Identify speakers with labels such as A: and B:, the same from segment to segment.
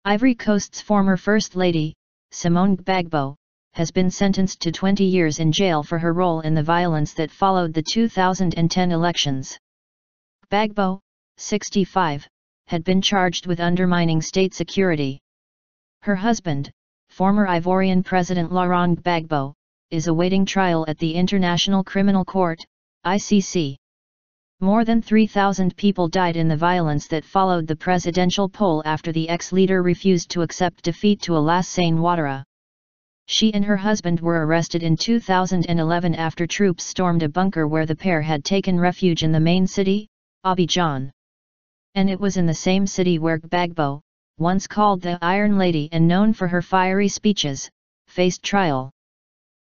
A: Ivory Coast's former First Lady, Simone Gbagbo, has been sentenced to 20 years in jail for her role in the violence that followed the 2010 elections. Gbagbo, 65, had been charged with undermining state security. Her husband, former Ivorian President Laurent Gbagbo, is awaiting trial at the International Criminal Court, ICC. More than 3,000 people died in the violence that followed the presidential poll after the ex-leader refused to accept defeat to Alassane Ouattara. She and her husband were arrested in 2011 after troops stormed a bunker where the pair had taken refuge in the main city, Abidjan. And it was in the same city where Gbagbo, once called the Iron Lady and known for her fiery speeches, faced trial.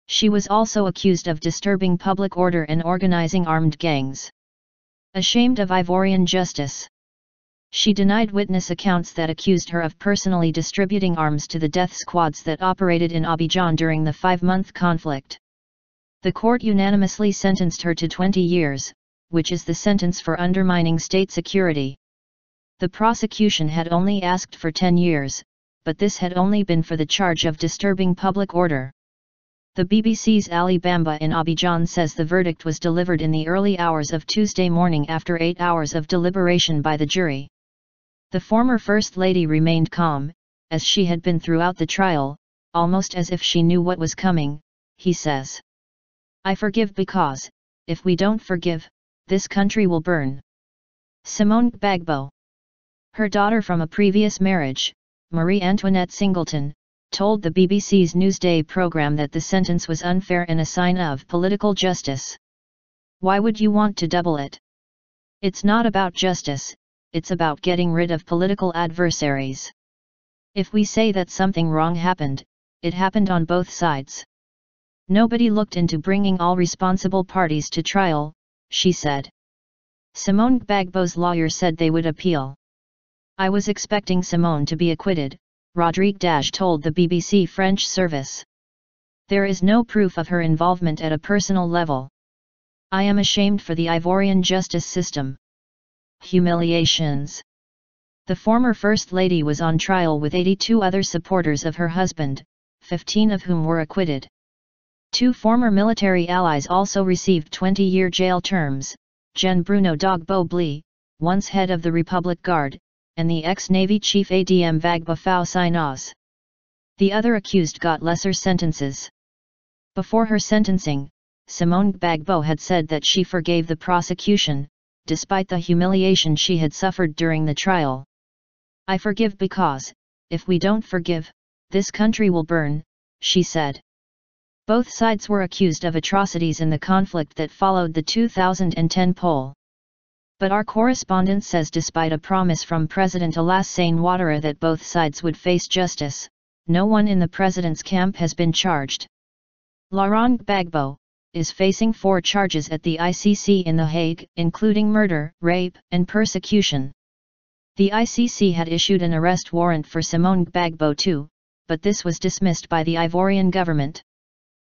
A: She was also accused of disturbing public order and organizing armed gangs. Ashamed of Ivorian justice, she denied witness accounts that accused her of personally distributing arms to the death squads that operated in Abidjan during the 5-month conflict. The court unanimously sentenced her to 20 years, which is the sentence for undermining state security. The prosecution had only asked for 10 years, but this had only been for the charge of disturbing public order. The BBC's Ali Bamba in Abidjan says the verdict was delivered in the early hours of Tuesday morning after 8 hours of deliberation by the jury. The former First Lady remained calm, as she had been throughout the trial, almost as if she knew what was coming, he says. "I forgive because, if we don't forgive, this country will burn." Simone Gbagbo. Her daughter from a previous marriage, Marie Antoinette Singleton, told the BBC's Newsday program that the sentence was unfair and a sign of political justice. "Why would you want to double it? It's not about justice, it's about getting rid of political adversaries. If we say that something wrong happened, it happened on both sides. Nobody looked into bringing all responsible parties to trial," she said. Simone Gbagbo's lawyer said they would appeal. "I was expecting Simone to be acquitted," Rodrigue told the BBC French service. "There is no proof of her involvement at a personal level. I am ashamed for the Ivorian justice system." Humiliations. The former First Lady was on trial with 82 other supporters of her husband, 15 of whom were acquitted. 2 former military allies also received 20-year jail terms, Gen Bruno Gbagbo Bli, once head of the Republic Guard, and the ex-Navy chief Adm Gbagbo Fao Sinos. The other accused got lesser sentences. Before her sentencing, Simone Gbagbo had said that she forgave the prosecution, despite the humiliation she had suffered during the trial. "I forgive because, if we don't forgive, this country will burn," she said. Both sides were accused of atrocities in the conflict that followed the 2010 poll. But our correspondent says despite a promise from President Alassane Ouattara that both sides would face justice, no one in the president's camp has been charged. Laurent Gbagbo is facing 4 charges at the ICC in The Hague, including murder, rape, and persecution. The ICC had issued an arrest warrant for Simone Gbagbo too, but this was dismissed by the Ivorian government.